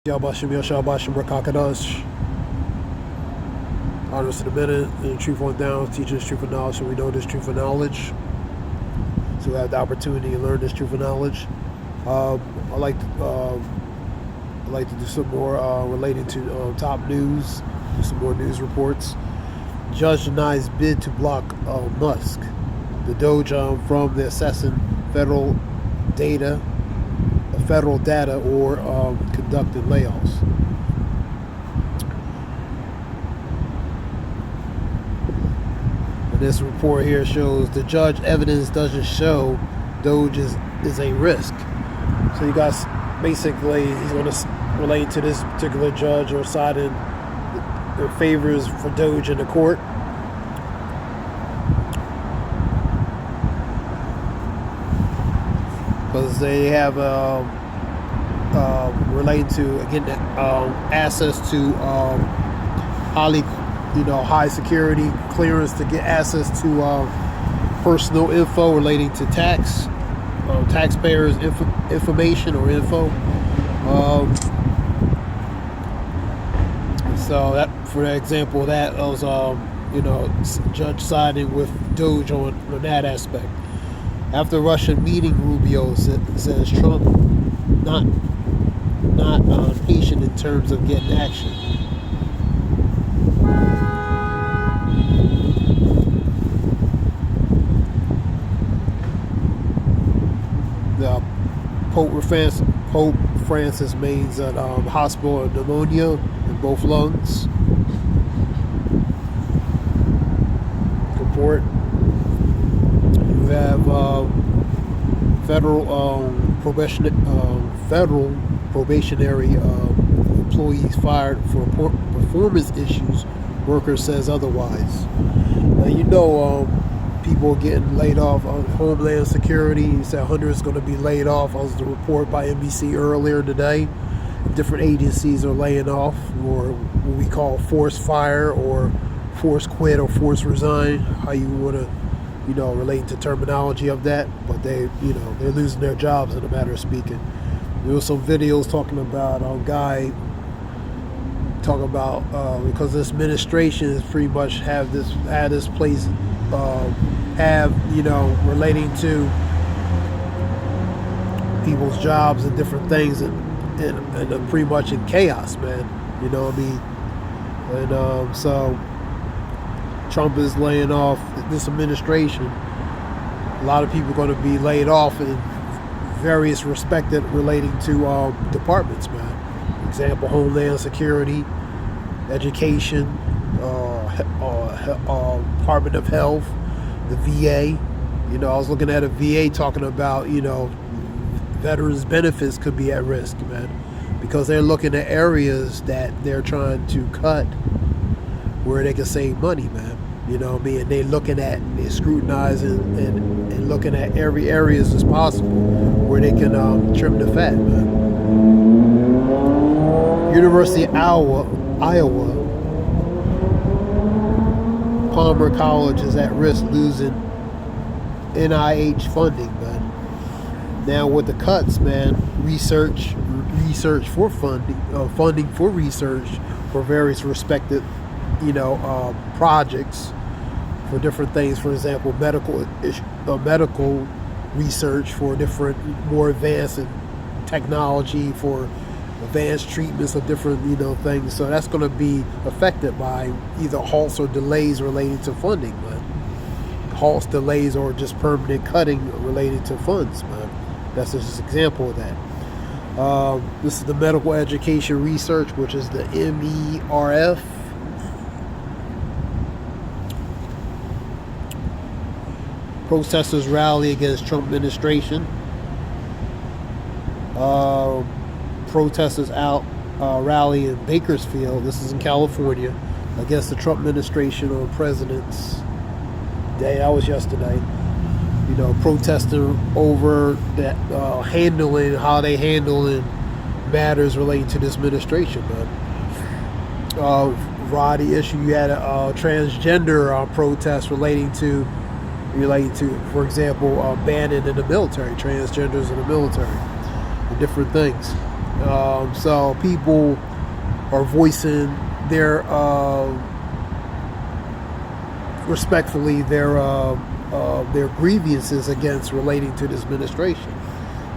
Honors to the minute, and the truth on down, teaching this truth of knowledge, so we know this truth of knowledge. So we have the opportunity to learn this truth of knowledge. I like to do some more relating to top news, do some more news reports. Judge denies bid to block Musk. The Doge from the assessing federal data or conducted layoffs. And this report here shows the judge evidence doesn't show Doge is a risk. So you guys basically he's going to relate to this particular judge or siding their favors for Doge in the court. Because they have related to again access to high security clearance to get access to personal info relating to taxpayers information or info. So that, for example, that was judge siding with Doge on that aspect. After Russian meeting, Rubio says Trump not patient in terms of getting action. The Pope Francis remains at hospital of pneumonia in both lungs. Report. You have federal probationary employees fired for performance issues. Worker says otherwise. Now, people getting laid off on Homeland Security. He said hundreds going to be laid off. That was the report by NBC earlier today. Different agencies are laying off, or what we call forced fire, or forced quit, or forced resign. How you want to, relate to terminology of that, but they're losing their jobs in a matter of speaking. There was some videos talking about because this administration is pretty much had this place relating to people's jobs and different things and pretty much in chaos, man. You know what I mean? And so Trump is laying off this administration. A lot of people are going to be laid off in various respected relating to departments, man. For example, Homeland Security, Education, Department of Health, the VA. I was looking at a VA talking about, veterans benefits could be at risk, man, because they're looking at areas that they're trying to cut where they can save money, man. You know what I mean? And they're scrutinizing and looking at every areas as possible where they can trim the fat, man. University of Iowa, Palmer College is at risk losing NIH funding, man. Now with the cuts, man, research for funding for research for various respected, projects for different things. For example, medical research for different, more advanced technology for advanced treatments of different, things. So that's going to be affected by either halts or delays related to funding, man. Halts, delays, or just permanent cutting related to funds, man. That's just an example of that. This is the medical education research, which is the MERF. Protesters rally against Trump administration. Protesters rally in Bakersfield, this is in California, against the Trump administration on President's Day. That was yesterday. Protesting over that how they handling matters relating to this administration, man. Variety issue. You had a transgender protest relating to, for example, banning in the military, transgenders in the military, and different things. So people are voicing their respectfully their grievances against relating to this administration.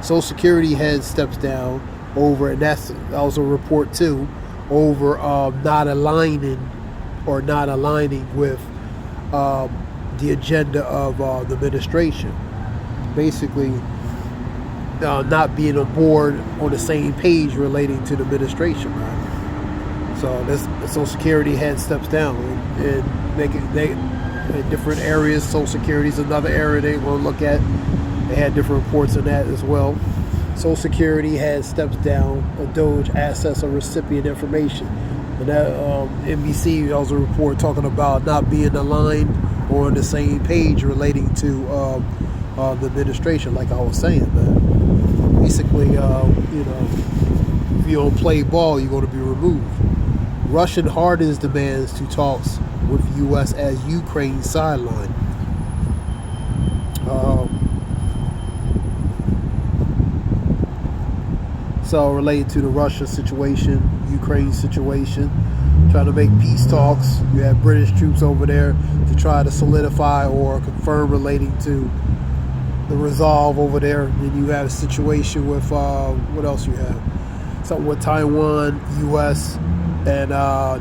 Social Security head steps down over, and that was a report too, over not aligning with the agenda of the administration. Basically, not being on board on the same page relating to the administration. Right? So this Social Security head steps down and make it in different areas. Social Security is another area they want to look at. They had different reports on that as well. Social Security head steps down. A Doge access or recipient information. And that NBC there was a report talking about not being aligned or on the same page relating to the administration. Like I was saying, man. Basically, if you don't play ball, you're going to be removed. Russian hardens demands to talks with U.S. as Ukraine sideline. So related to the Russia situation, Ukraine situation, trying to make peace talks. You have British troops over there to try to solidify or confirm relating to the resolve over there. Then you have a situation with what else you have? Something with Taiwan, U.S. and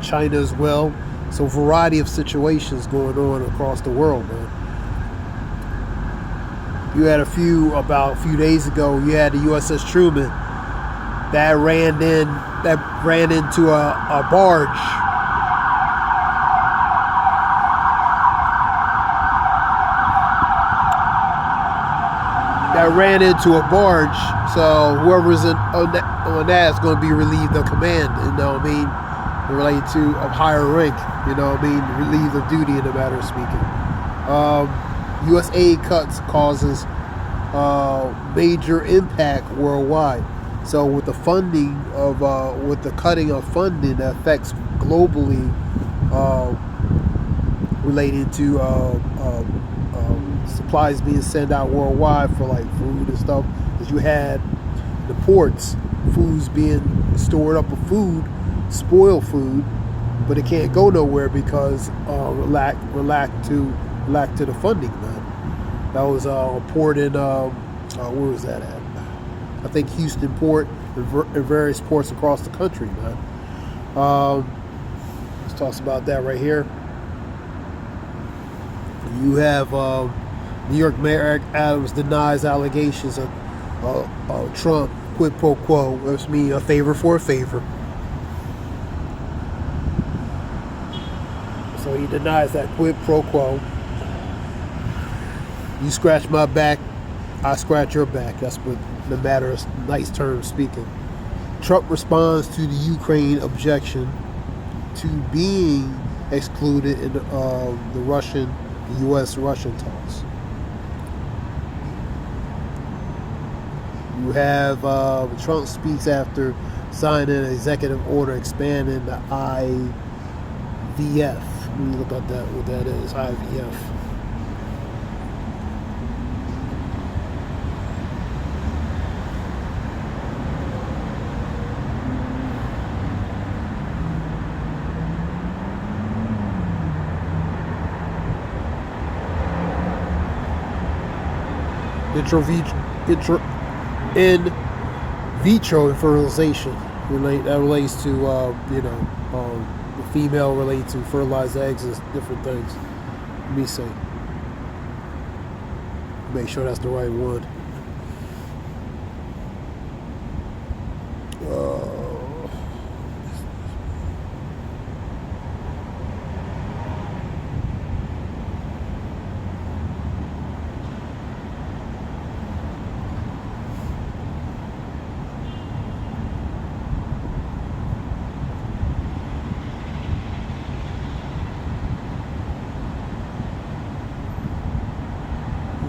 China as well. So a variety of situations going on across the world, man. You had a few days ago. You had the USS Truman that ran into a barge. That ran into a barge. So whoever's on that is going to be relieved of command. You know what I mean? Related to a higher rank. You know what I mean? Relieved of duty in a matter of speaking. U.S. aid cuts causes major impact worldwide. So with the funding of with the cutting of funding that affects globally, related to supplies being sent out worldwide for like food and stuff, because you had the ports, foods being stored up of food, spoiled food, but it can't go nowhere because lack to the funding, man. That was a port in where was that at? I think Houston Port and various ports across the country, man. Let's talk about that right here. You have New York Mayor Eric Adams denies allegations of Trump quid pro quo. That's me a favor for a favor. So he denies that quid pro quo. You scratch my back, I scratch your back. That's what the matter is, nice term speaking. Trump responds to the Ukraine objection to being excluded in the U.S.-Russian talks. You have Trump speaks after signing an executive order expanding the IVF. Let me look at that. What that is, IVF. In vitro fertilization relates to the female related to fertilized eggs and different things. Let me see. Make sure that's the right one.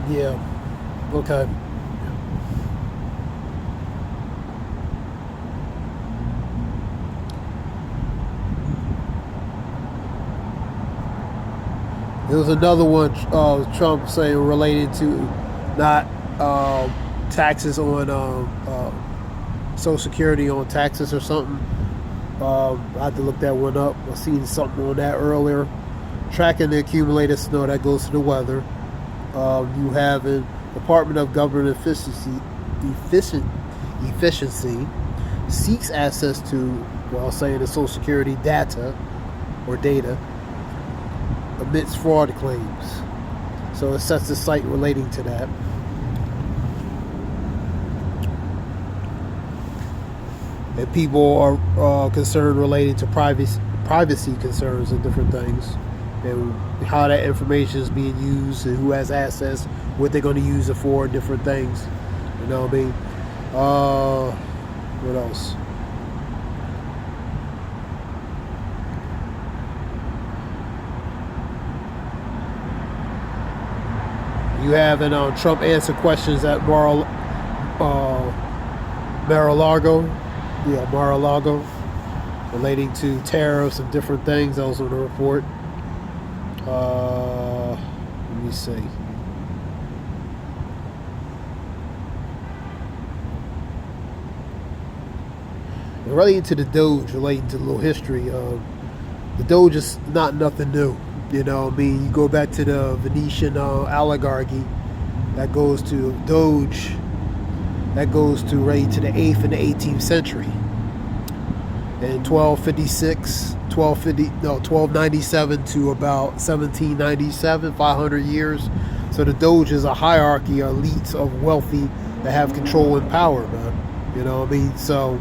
Yeah. Okay. There was another one Trump saying related to not taxes on Social Security on taxes or something. I had to look that one up. I seen something on that earlier. Tracking the accumulated snow that goes to the weather. You have a Department of Government Efficiency seeks access to, well, saying the Social Security data amidst fraud claims. So it sets the site relating to that. And people are concerned relating to privacy concerns and different things, and how that information is being used and who has access, what they're going to use it for, different things. You know what I mean? What else? You have Trump answered questions at Mar-a-Lago. Yeah, Mar-a-Lago, relating to tariffs and different things. That was on the report. Let me see. Relating to the Doge, relating to the little history. The Doge is not nothing new. You know what I mean? You go back to the Venetian oligarchy. That goes to Doge. That goes to right to the 8th and the 18th century. In 1297 to about 1797, 500 years. So the Doge is a hierarchy, elites of wealthy that have control and power, man. You know what I mean? So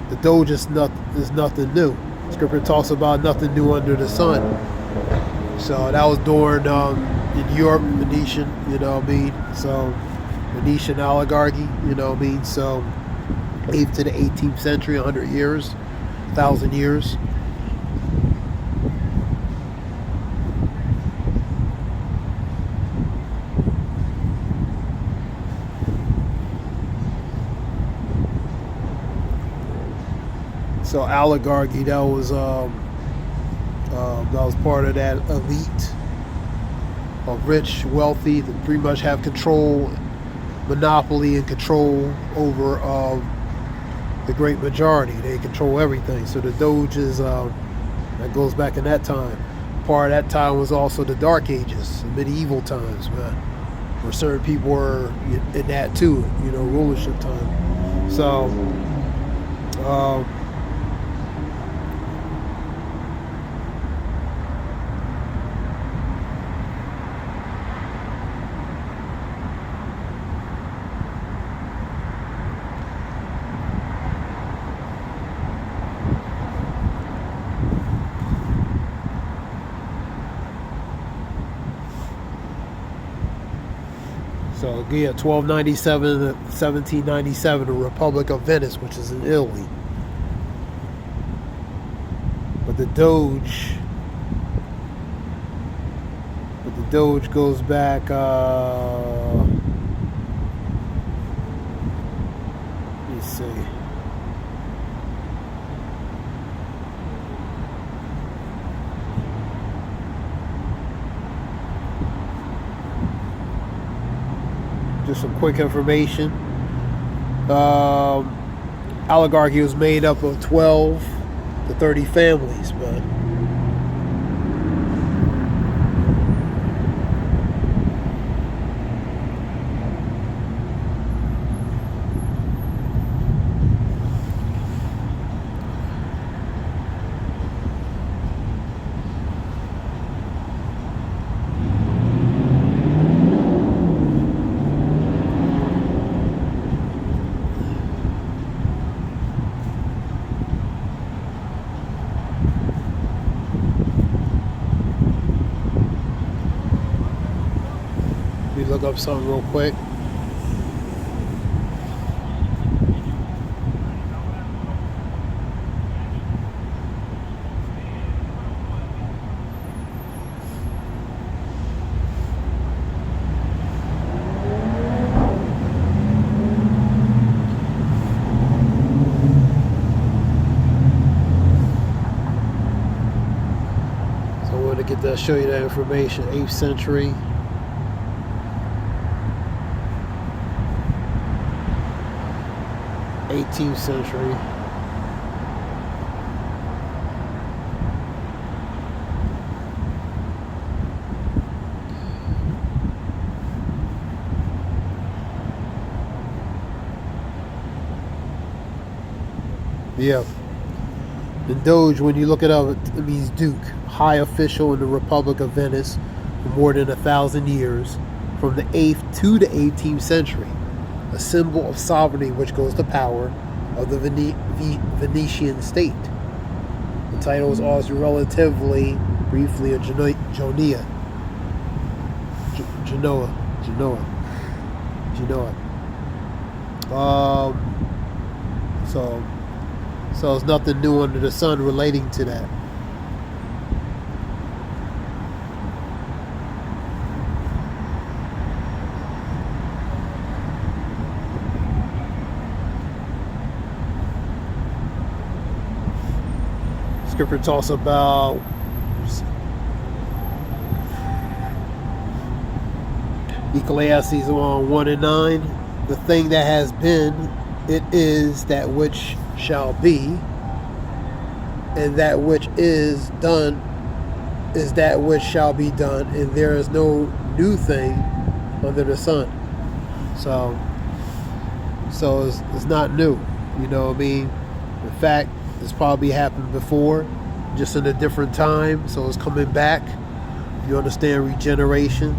the Doge is nothing new. Scripture talks about nothing new under the sun. So that was during in Europe, Venetian, you know what I mean? So Venetian oligarchy, you know what I mean? So 8th to the 18th century, 100 years, 1,000 years. So oligarchy, that was part of that elite of rich, wealthy, that pretty much have control, monopoly and control over the great majority. They control everything. So the Doge is that goes back in that time. Part of that time was also the Dark Ages, medieval times, man, where certain people were in that too, you know, rulership time. So So yeah, 1297 to 1797, the Republic of Venice, which is in Italy. But the Doge goes back. Let me see. Just some quick information. Oligarchy was made up of 12 to 30 families, man. Look up something real quick. So I want to get that, show you that information. 8th century. 18th century. Yeah. And Doge, when you look it up, it means Duke, high official in the Republic of Venice for more than 1,000 years, from the 8th to the 18th century. A symbol of sovereignty which goes to power of the Venetian state. The title is also relatively briefly a Genoa. So there's nothing new under the sun relating to that. Scripture talks about Ecclesiastes 1 and 9. The thing that has been, it is that which shall be, and that which is done is that which shall be done, and there is no new thing under the sun. So it's not new, you know what I mean? In fact, it's probably happened before, just in a different time, so it's coming back. You understand regeneration?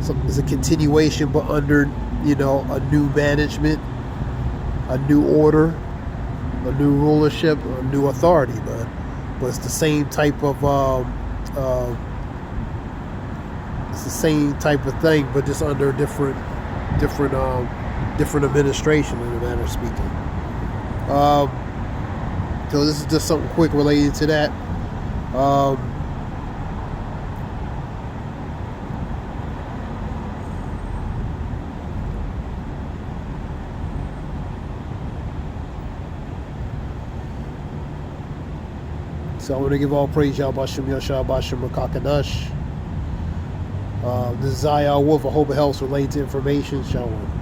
So it's a continuation, but under, you know, a new management, a new order, a new rulership, a new authority, man. But it's the same type of thing, but just under different administration, in a manner of speaking. So this is just something quick related to that. So I want to give all praise, Yahbashim, Yashah, Bashim, Makakanash. This is Zayah Wolf. I hope it helps relate to information. Shalom.